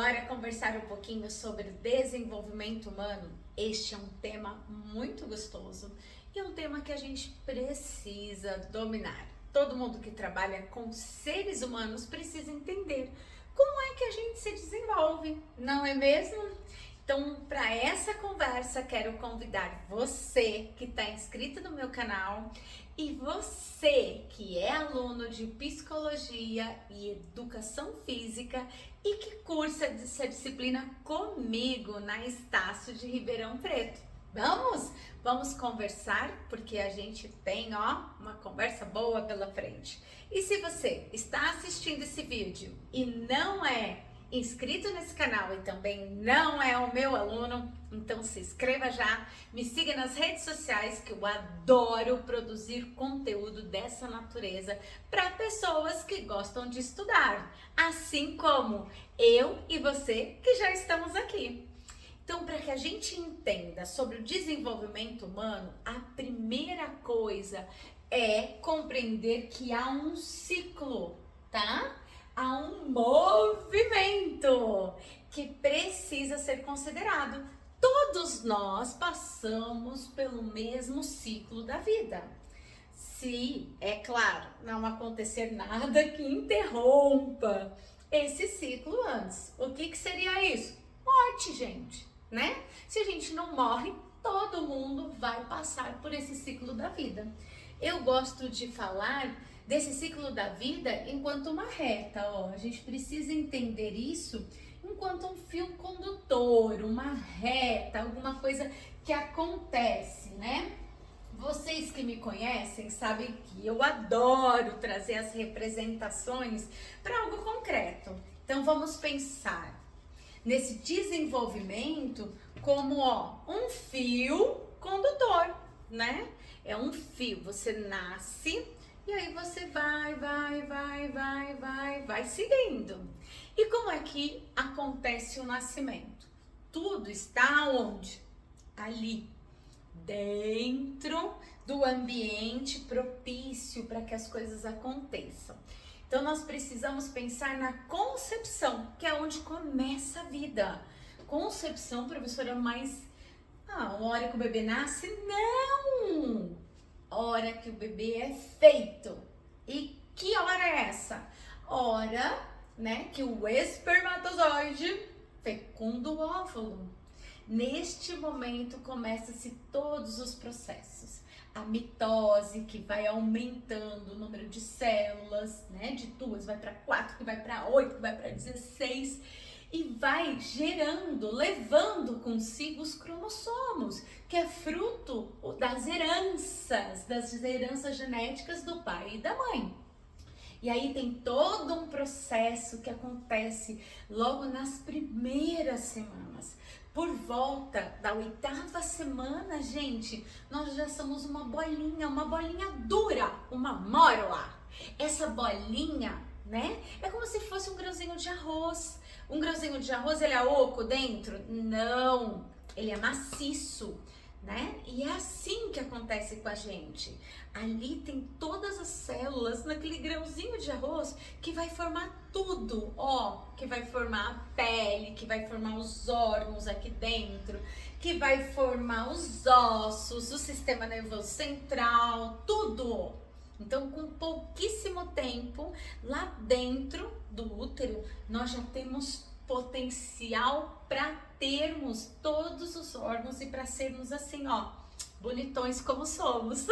Bora conversar um pouquinho sobre desenvolvimento humano? Este é um tema muito gostoso e um tema que a gente precisa dominar. Todo mundo que trabalha com seres humanos precisa entender como é que a gente se desenvolve, não é mesmo? Então, para essa conversa, quero convidar você que está inscrito no meu canal e você que é aluno de Psicologia e Educação Física e que cursa essa disciplina comigo na Estácio de Ribeirão Preto. Vamos conversar porque a gente tem, uma conversa boa pela frente. E se você está assistindo esse vídeo e não é inscrito nesse canal e também não é o meu aluno, então se inscreva já, me siga nas redes sociais que eu adoro produzir conteúdo dessa natureza para pessoas que gostam de estudar, assim como eu e você que já estamos aqui. Então, para que a gente entenda sobre o desenvolvimento humano, a primeira coisa é compreender que há um ciclo, tá? Há um movimento que precisa ser considerado. Todos nós passamos pelo mesmo ciclo da vida. Se, é claro, não acontecer nada que interrompa esse ciclo antes. O que seria isso? Morte, gente, né? Se a gente não morre, todo mundo vai passar por esse ciclo da vida. Eu gosto de falar desse ciclo da vida enquanto uma reta, a gente precisa entender isso enquanto um fio condutor, uma reta, alguma coisa que acontece, né? Vocês que me conhecem sabem que eu adoro trazer as representações para algo concreto. Então vamos pensar nesse desenvolvimento como um fio condutor, né? É um fio, você nasce e aí você vai seguindo. E como é que acontece o nascimento? Tudo está onde? Ali, dentro do ambiente propício para que as coisas aconteçam. Então nós precisamos pensar na concepção, que é onde começa a vida. Concepção, professora, mas a hora que o bebê nasce? Não! A hora que o bebê é feito. E que hora é essa? Hora, né, que o espermatozoide fecunda o óvulo. Neste momento começam-se todos os processos. A mitose, que vai aumentando o número de células, né? De 2 vai para 4, que vai para 8, que vai para 16 e vai gerando, levando consigo os cromossomos, que é fruto das heranças genéticas do pai e da mãe. E aí tem todo um processo que acontece logo nas primeiras semanas. Por volta da 8ª semana, gente, nós já somos uma bolinha dura, uma mórola. Essa bolinha, né, é como se fosse um grãozinho de arroz. Um grãozinho de arroz, ele é oco dentro? Não, ele é maciço, né? E é assim que acontece com a gente. Ali tem todas as células naquele grãozinho de arroz que vai formar tudo, que vai formar a pele, que vai formar os órgãos aqui dentro, que vai formar os ossos, o sistema nervoso central, tudo. Então, com pouquíssimo tempo, lá dentro do útero, nós já temos potencial para termos todos os órgãos e para sermos assim, bonitões como somos.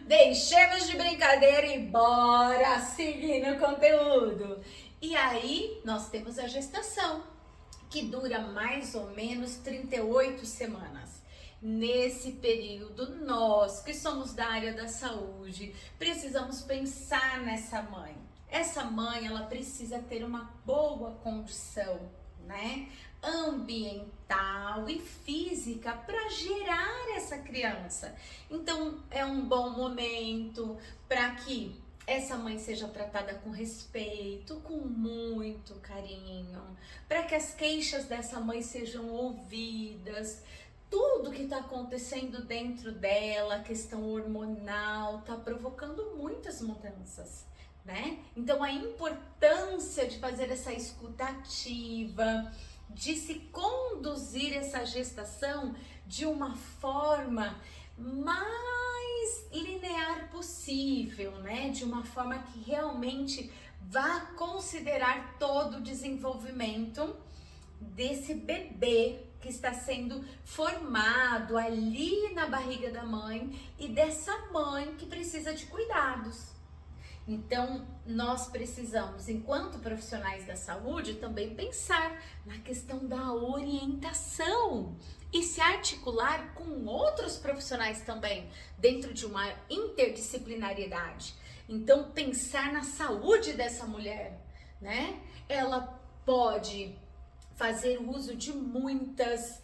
Deixemos de brincadeira e bora seguir no conteúdo. E aí, nós temos a gestação, que dura mais ou menos 38 semanas. Nesse período, nós que somos da área da saúde, precisamos pensar nessa mãe. Essa mãe, ela precisa ter uma boa condição, né, ambiental e física para gerar essa criança. Então, é um bom momento para que essa mãe seja tratada com respeito, com muito carinho, para que as queixas dessa mãe sejam ouvidas. Tudo que está acontecendo dentro dela, a questão hormonal, está provocando muitas mudanças. né? Então a importância de fazer essa escuta ativa, de se conduzir essa gestação de uma forma mais linear possível, né? De uma forma que realmente vá considerar todo o desenvolvimento desse bebê que está sendo formado ali na barriga da mãe e dessa mãe que precisa de cuidados. Então, nós precisamos, enquanto profissionais da saúde, também pensar na questão da orientação e se articular com outros profissionais também, dentro de uma interdisciplinariedade. Então, pensar na saúde dessa mulher, né? Ela pode fazer uso de muitas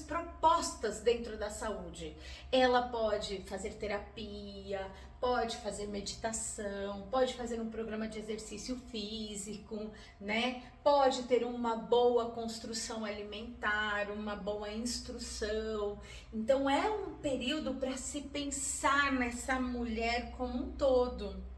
propostas dentro da saúde. Ela pode fazer terapia, pode fazer meditação, pode fazer um programa de exercício físico, né? Pode ter uma boa construção alimentar, uma boa instrução. Então é um período para se pensar nessa mulher como um todo.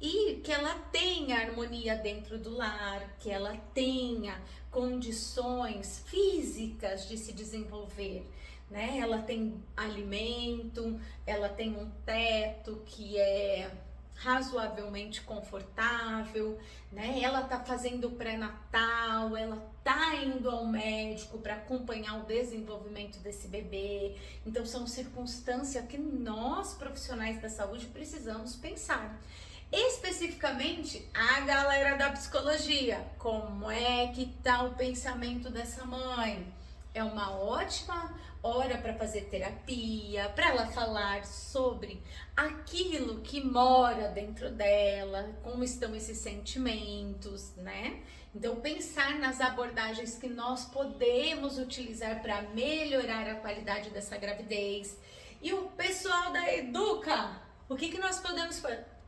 E que ela tenha harmonia dentro do lar, que ela tenha condições físicas de se desenvolver, né? Ela tem alimento, ela tem um teto que é razoavelmente confortável, né? Ela tá fazendo pré-natal, ela tá indo ao médico para acompanhar o desenvolvimento desse bebê. Então são circunstâncias que nós profissionais da saúde precisamos pensar. Especificamente a galera da psicologia, como é que tá o pensamento dessa mãe? É uma ótima hora para fazer terapia, para ela falar sobre aquilo que mora dentro dela, como estão esses sentimentos, né? Então pensar nas abordagens que nós podemos utilizar para melhorar a qualidade dessa gravidez. E o pessoal da Educa, o que nós podemos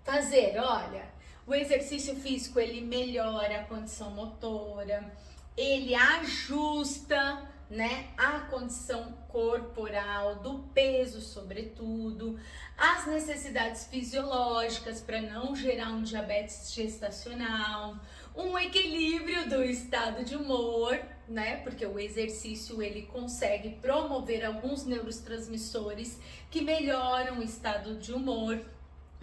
fazer? Olha, o exercício físico ele melhora a condição motora, ele ajusta, né, a condição corporal, do peso sobretudo, as necessidades fisiológicas para não gerar um diabetes gestacional, um equilíbrio do estado de humor, né, porque o exercício ele consegue promover alguns neurotransmissores que melhoram o estado de humor.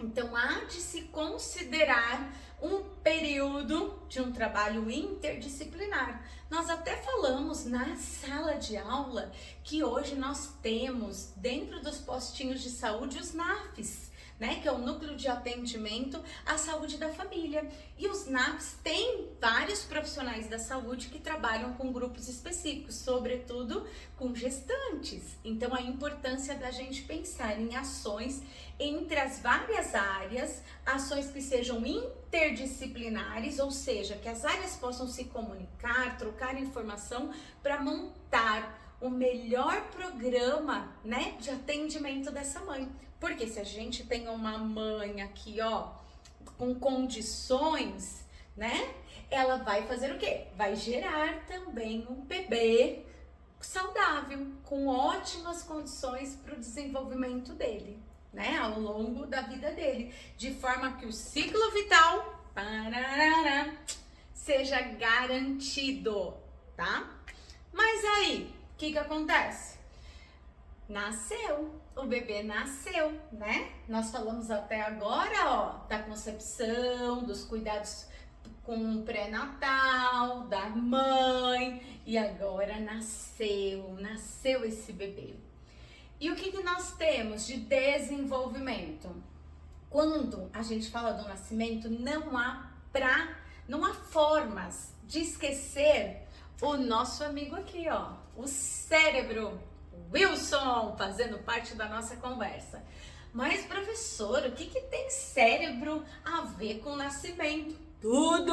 Então, há de se considerar um período de um trabalho interdisciplinar. Nós até falamos na sala de aula que hoje nós temos dentro dos postinhos de saúde os NAFs, né, que é o Núcleo de Atendimento à Saúde da Família. E os NAFs têm vários profissionais da saúde que trabalham com grupos específicos, sobretudo com gestantes. Então, a importância da gente pensar em ações entre as várias áreas, ações que sejam interdisciplinares, ou seja, que as áreas possam se comunicar, trocar informação para montar o melhor programa, né, de atendimento dessa mãe. Porque se a gente tem uma mãe aqui, ó, com condições, né, ela vai fazer o quê? Vai gerar também um bebê saudável, com ótimas condições para o desenvolvimento dele, né, ao longo da vida dele, de forma que o ciclo vital seja garantido, tá? Mas aí, o que acontece? Nasceu, o bebê nasceu, né? Nós falamos até agora, ó, da concepção, dos cuidados com o pré-natal, da mãe, e agora nasceu esse bebê. E o que nós temos de desenvolvimento? Quando a gente fala do nascimento, não há formas de esquecer o nosso amigo aqui, ó, o cérebro. Wilson, fazendo parte da nossa conversa. Mas, professor, o que tem cérebro a ver com o nascimento? Tudo!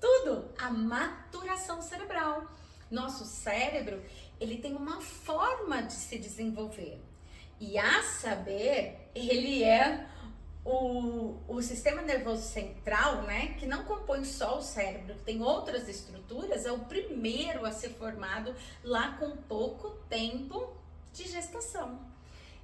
Tudo! A maturação cerebral. Nosso cérebro, ele tem uma forma de se desenvolver. E a saber, ele é o sistema nervoso central, né, que não compõe só o cérebro, que tem outras estruturas, é o primeiro a ser formado lá com pouco tempo de gestação.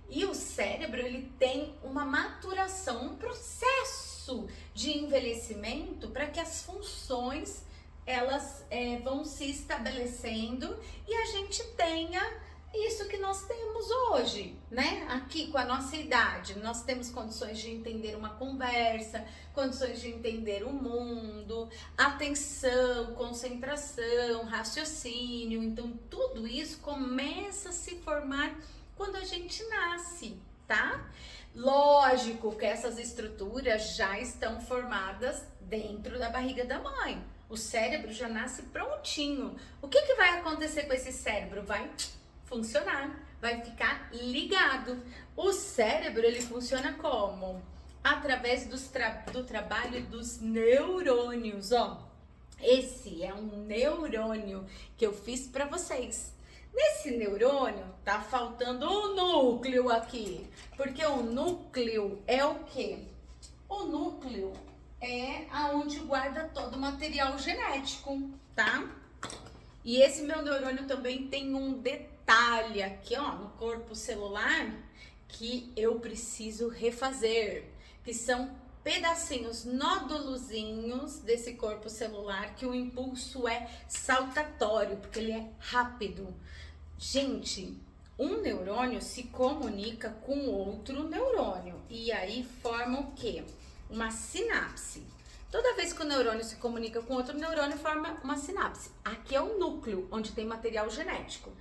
E o cérebro, ele tem uma maturação, um processo de envelhecimento para que as funções elas vão se estabelecendo e a gente tenha isso que nós temos hoje, né? Aqui com a nossa idade, nós temos condições de entender uma conversa, condições de entender o mundo, atenção, concentração, raciocínio. Então, tudo isso começa a se formar quando a gente nasce, tá? Lógico que essas estruturas já estão formadas dentro da barriga da mãe. O cérebro já nasce prontinho. O que vai acontecer com esse cérebro? Vai funcionar, vai ficar ligado. O cérebro, ele funciona como? Através do trabalho dos neurônios, ó. Esse é um neurônio que eu fiz para vocês. Nesse neurônio tá faltando um núcleo aqui, porque o núcleo é o quê? O núcleo é aonde guarda todo o material genético, tá? E esse meu neurônio também tem um detalhe aqui, ó, no corpo celular que eu preciso refazer, que são pedacinhos, nódulozinhos desse corpo celular que o impulso é saltatório, porque ele é rápido. Gente, um neurônio se comunica com outro neurônio e aí forma o quê? Uma sinapse. Toda vez que o neurônio se comunica com outro neurônio, forma uma sinapse. Aqui é o núcleo, onde tem material genético.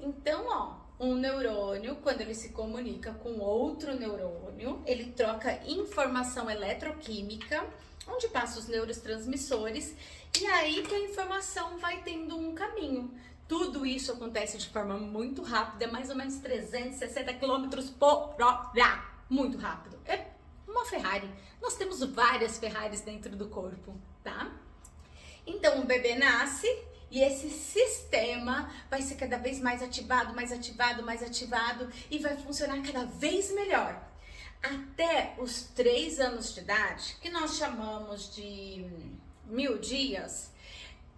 Então, ó, um neurônio, quando ele se comunica com outro neurônio, ele troca informação eletroquímica, onde passa os neurotransmissores, e aí que a informação vai tendo um caminho. Tudo isso acontece de forma muito rápida, mais ou menos 360 km por hora. Muito rápido. É uma Ferrari. Nós temos várias Ferraris dentro do corpo, tá? Então, o bebê nasce e esse sistema vai ser cada vez mais ativado, mais ativado, mais ativado e vai funcionar cada vez melhor. Até os 3 anos de idade, que nós chamamos de 1000 dias,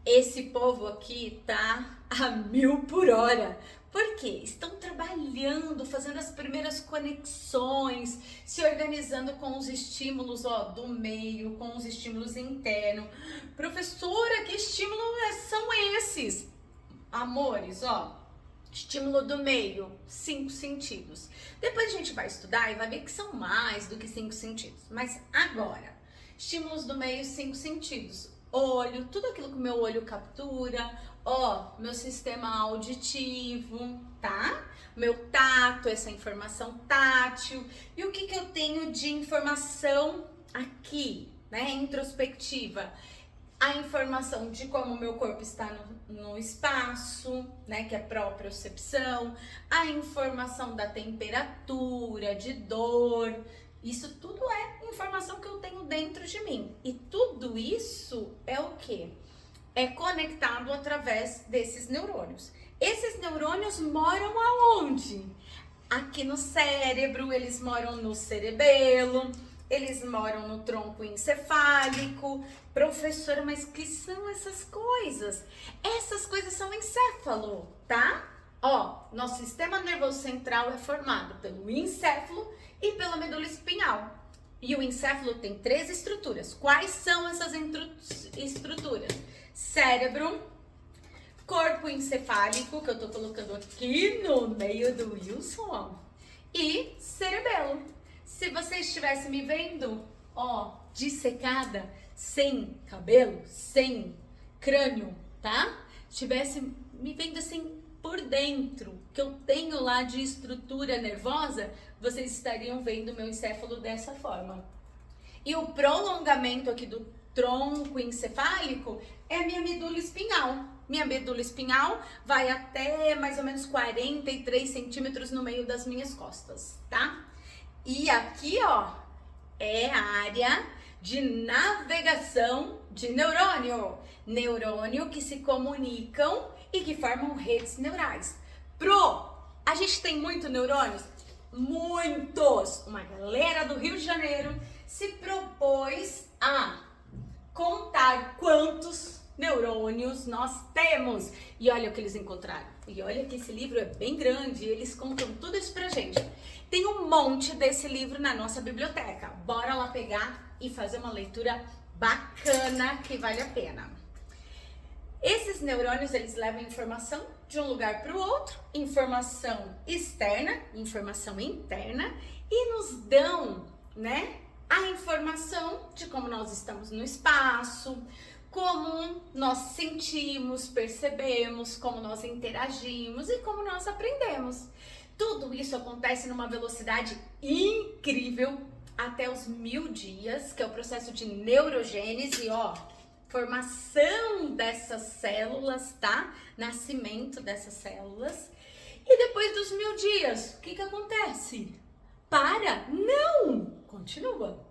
esse povo aqui tá a 1000 por hora. Por quê? Estão trabalhando, fazendo as primeiras conexões, se organizando com os estímulos, ó, do meio, com os estímulos internos. Professora, que estímulos são esses? Amores, ó, estímulo do meio, 5 sentidos. Depois a gente vai estudar e vai ver que são mais do que 5 sentidos. Mas agora, estímulos do meio, 5 sentidos. Olho, tudo aquilo que o meu olho captura, ó, meu sistema auditivo, tá? Meu tato, essa informação tátil. E o que eu tenho de informação aqui, né, introspectiva? A informação de como o meu corpo está no espaço, né, que é propriocepção, a informação da temperatura, de dor. Isso tudo é informação que eu tenho dentro de mim. E tudo isso é o quê? É conectado através desses neurônios. Esses neurônios moram aonde? Aqui no cérebro, eles moram no cerebelo, eles moram no tronco encefálico. Professora, mas que são essas coisas? Essas coisas são encéfalo, tá? Ó, nosso sistema nervoso central é formado pelo encéfalo e pela medula espinhal. E o encéfalo tem 3 estruturas. Quais são essas estruturas? Cérebro, corpo encefálico, que eu tô colocando aqui no meio do Wilson, ó, e cerebelo. Se você estivesse me vendo, ó, dissecada, sem cabelo, sem crânio, tá? Estivesse me vendo assim por dentro, que eu tenho lá de estrutura nervosa, vocês estariam vendo meu encéfalo dessa forma. E o prolongamento aqui do tronco encefálico é minha medula espinhal. Minha medula espinhal vai até mais ou menos 43 centímetros no meio das minhas costas, tá? E aqui, ó, é a área de navegação de neurônio. Neurônio que se comunicam e que formam redes neurais. A gente tem muitos neurônios? Muitos! Uma galera do Rio de Janeiro se propôs a contar quantos neurônios nós temos? E olha o que eles encontraram. E olha que esse livro é bem grande, e eles contam tudo isso pra gente. Tem um monte desse livro na nossa biblioteca. Bora lá pegar e fazer uma leitura bacana que vale a pena. Esses neurônios, eles levam informação de um lugar para o outro, informação externa, informação interna, e nos dão, né, a informação de como nós estamos no espaço, como nós sentimos, percebemos, como nós interagimos e como nós aprendemos. Tudo isso acontece numa velocidade incrível até os 1000 dias, que é o processo de neurogênese, ó. Formação dessas células, tá? Nascimento dessas células. E depois dos 1000 dias, o que acontece? Para? Não! Continua.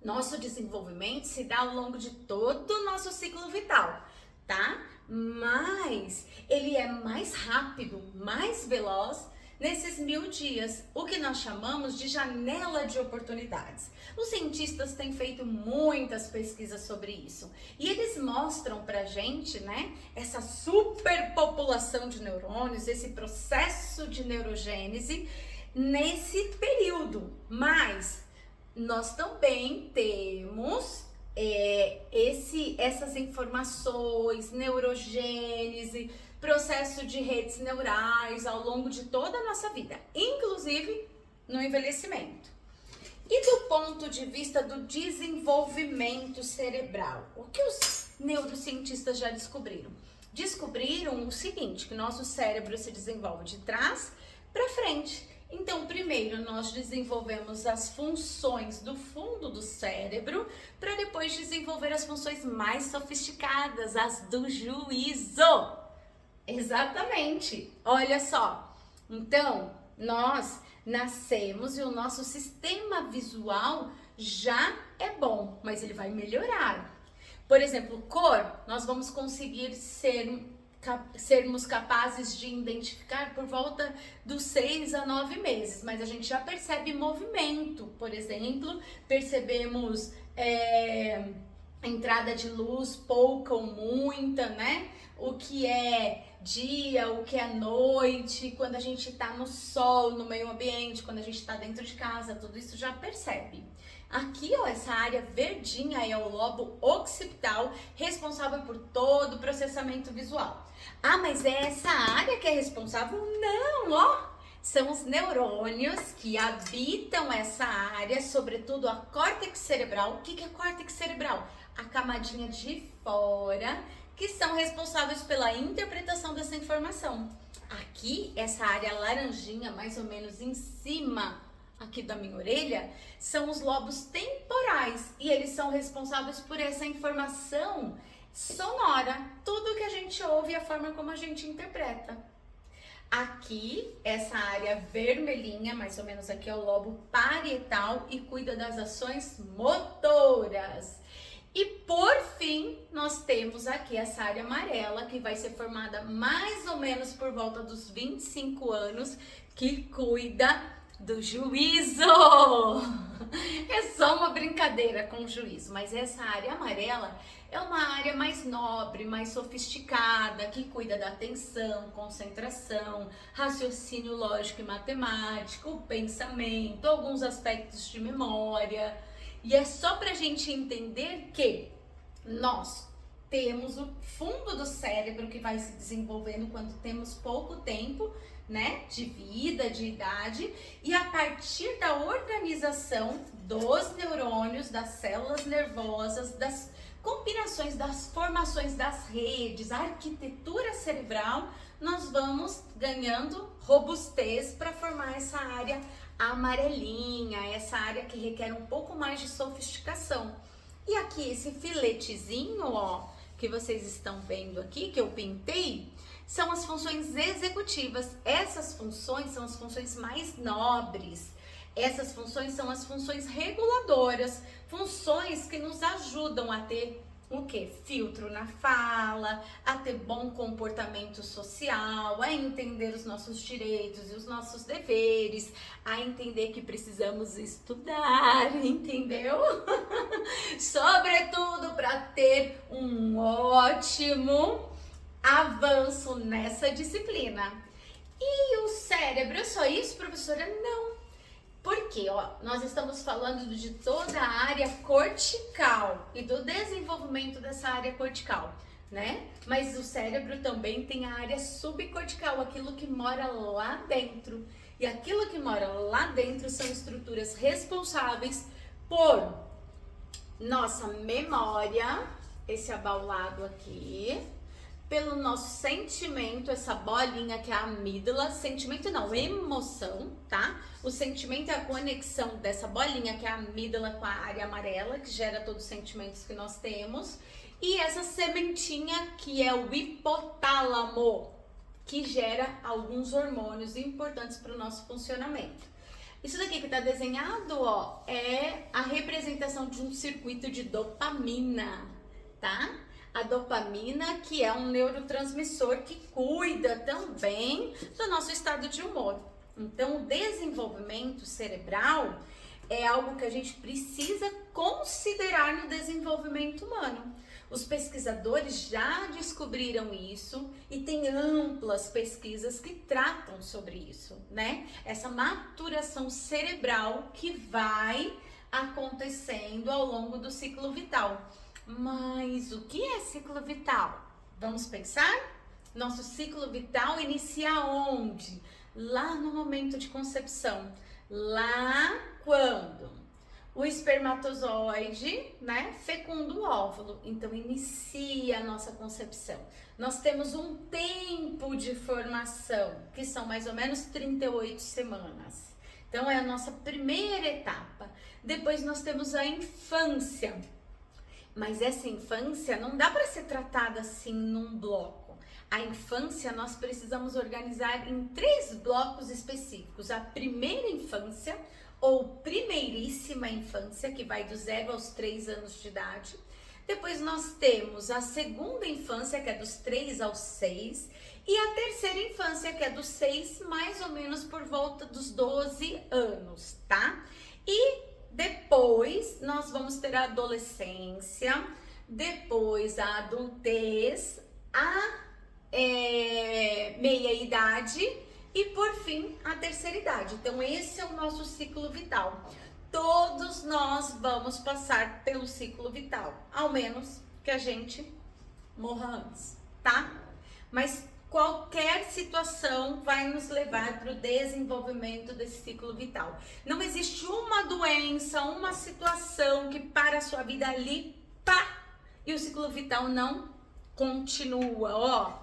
Nosso desenvolvimento se dá ao longo de todo o nosso ciclo vital, tá? Mas ele é mais rápido, mais veloz nesses 1000 dias, o que nós chamamos de janela de oportunidades. Os cientistas têm feito muitas pesquisas sobre isso e eles mostram pra gente, né, essa superpopulação de neurônios, esse processo de neurogênese nesse período. Mas nós também temos essas informações, neurogênese, processo de redes neurais ao longo de toda a nossa vida, inclusive no envelhecimento. E do ponto de vista do desenvolvimento cerebral, o que os neurocientistas já descobriram? Descobriram o seguinte, que nosso cérebro se desenvolve de trás para frente. Então, primeiro nós desenvolvemos as funções do fundo do cérebro para depois desenvolver as funções mais sofisticadas, as do juízo. Exatamente. Olha só. Então, nós nascemos e o nosso sistema visual já é bom, mas ele vai melhorar. Por exemplo, cor, nós vamos conseguir sermos capazes de identificar por volta dos 6 a 9 meses, mas a gente já percebe movimento, por exemplo, percebemos entrada de luz pouca ou muita, né? O que é dia, o que é noite, quando a gente tá no sol, no meio ambiente, quando a gente tá dentro de casa, tudo isso já percebe. Aqui, ó, essa área verdinha é o lobo occipital, responsável por todo o processamento visual. Ah, mas é essa área que é responsável? Não, ó! São os neurônios que habitam essa área, sobretudo a córtex cerebral. O que é córtex cerebral? A camadinha de fora, que são responsáveis pela interpretação dessa informação. Aqui, essa área laranjinha, mais ou menos em cima aqui da minha orelha, são os lobos temporais e eles são responsáveis por essa informação sonora, tudo que a gente ouve e a forma como a gente interpreta. Aqui, essa área vermelhinha, mais ou menos aqui, é o lobo parietal e cuida das ações motoras. E por fim, nós temos aqui essa área amarela, que vai ser formada mais ou menos por volta dos 25 anos, que cuida do juízo. É só uma brincadeira com o juízo, mas essa área amarela é uma área mais nobre, mais sofisticada, que cuida da atenção, concentração, raciocínio lógico e matemático, pensamento, alguns aspectos de memória. E é só pra gente entender que nós temos o fundo do cérebro que vai se desenvolvendo quando temos pouco tempo, né, de vida, de idade, e a partir da organização dos neurônios, das células nervosas, das combinações, das formações das redes, a arquitetura cerebral, nós vamos ganhando robustez para formar essa área amarelinha, essa área que requer um pouco mais de sofisticação. E aqui esse filetezinho, ó, que vocês estão vendo aqui, que eu pintei, são as funções executivas. Essas funções são as funções mais nobres. Essas funções são as funções reguladoras, funções que nos ajudam a ter o que? Filtro na fala, a ter bom comportamento social, a entender os nossos direitos e os nossos deveres, a entender que precisamos estudar, entendeu? Sobretudo para ter um ótimo avanço nessa disciplina. E o cérebro é só isso, professora? Não. Porque, nós estamos falando de toda a área cortical e do desenvolvimento dessa área cortical, né? Mas o cérebro também tem a área subcortical, aquilo que mora lá dentro. E aquilo que mora lá dentro são estruturas responsáveis por nossa memória, esse abaulado aqui, pelo nosso sentimento, essa bolinha que é a amígdala, sentimento não, emoção, tá? O sentimento é a conexão dessa bolinha que é a amígdala com a área amarela, que gera todos os sentimentos que nós temos, e essa sementinha que é o hipotálamo, que gera alguns hormônios importantes para o nosso funcionamento. Isso daqui que tá desenhado, é a representação de um circuito de dopamina, tá? A dopamina, que é um neurotransmissor que cuida também do nosso estado de humor. Então, o desenvolvimento cerebral é algo que a gente precisa considerar no desenvolvimento humano. Os pesquisadores já descobriram isso e tem amplas pesquisas que tratam sobre isso, né? Essa maturação cerebral que vai acontecendo ao longo do ciclo vital. Mas o que é ciclo vital? Vamos pensar? Nosso ciclo vital inicia onde? Lá no momento de concepção. Lá quando o espermatozoide, né, fecunda o óvulo. Então, inicia a nossa concepção. Nós temos um tempo de formação, que são mais ou menos 38 semanas. Então, é a nossa primeira etapa. Depois, nós temos a infância. Mas essa infância não dá para ser tratada assim num bloco. A infância nós precisamos organizar em 3 blocos específicos. A primeira infância, ou primeiríssima infância, que vai do 0 aos 3 anos de idade. Depois nós temos a segunda infância, que é dos 3 aos 6. E a terceira infância, que é dos 6, mais ou menos por volta dos 12 anos, tá? E depois nós vamos ter a adolescência, depois a adultez, a meia-idade e por fim a terceira idade. Então esse é o nosso ciclo vital. Todos nós vamos passar pelo ciclo vital, ao menos que a gente morra antes, tá? Mas qualquer situação vai nos levar para o desenvolvimento desse ciclo vital. Não existe uma doença, uma situação que para a sua vida ali, pá, e o ciclo vital não continua,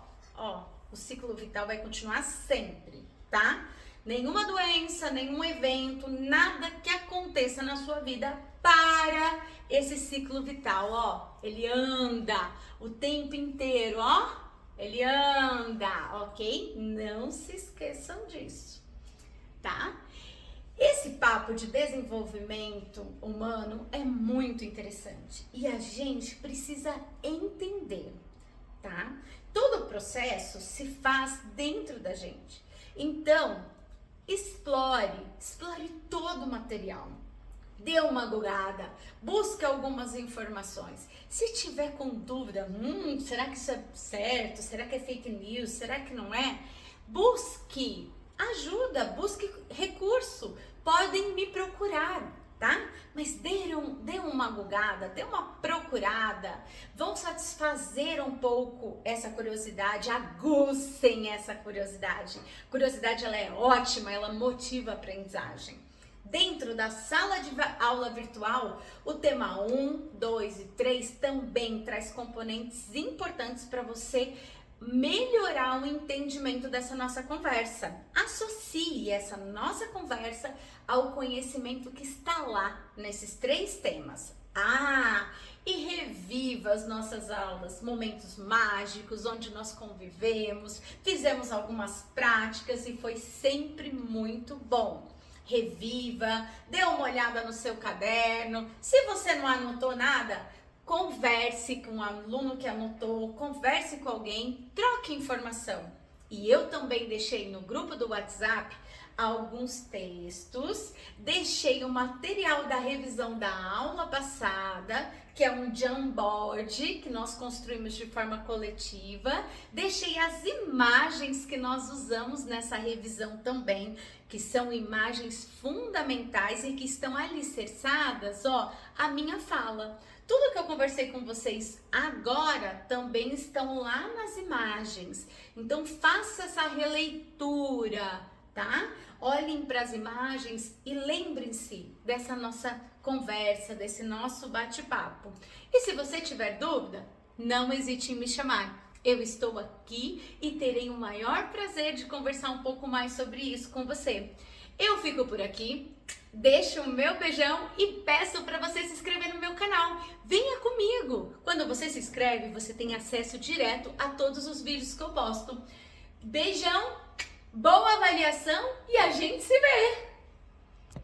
o ciclo vital vai continuar sempre, tá? Nenhuma doença, nenhum evento, nada que aconteça na sua vida para esse ciclo vital, ele anda o tempo inteiro, ele anda, ok? Não se esqueçam disso, tá? Esse papo de desenvolvimento humano é muito interessante e a gente precisa entender, tá? Todo o processo se faz dentro da gente. Então, explore todo o material. Dê uma googlada, busque algumas informações. Se tiver com dúvida, será que isso é certo? Será que é fake news? Será que não é? Busque ajuda, busque recurso. Podem me procurar, tá? Mas dê uma googada, dê uma procurada. Vão satisfazer um pouco essa curiosidade, aguçem essa curiosidade. Curiosidade, ela é ótima, ela motiva a aprendizagem. Dentro da sala de aula virtual, o tema 1, 2 e 3 também traz componentes importantes para você melhorar o entendimento dessa nossa conversa. Associe essa nossa conversa ao conhecimento que está lá nesses 3 temas. E reviva as nossas aulas, momentos mágicos onde nós convivemos, fizemos algumas práticas e foi sempre muito bom. Reviva, dê uma olhada no seu caderno. Se você não anotou nada, converse com um aluno que anotou, converse com alguém, troque informação. E eu também deixei no grupo do WhatsApp alguns textos, deixei o material da revisão da aula passada, que é um Jamboard que nós construímos de forma coletiva, deixei as imagens que nós usamos nessa revisão também, que são imagens fundamentais e que estão alicerçadas, a minha fala. Tudo que eu conversei com vocês agora também estão lá nas imagens. Então faça essa releitura, tá? Olhem para as imagens e lembrem-se dessa nossa conversa, desse nosso bate-papo. E se você tiver dúvida, não hesite em me chamar. Eu estou aqui e terei o maior prazer de conversar um pouco mais sobre isso com você. Eu fico por aqui, deixo o meu beijão e peço para você se inscrever no meu canal. Venha comigo! Quando você se inscreve, você tem acesso direto a todos os vídeos que eu posto. Beijão, boa avaliação e a gente se vê!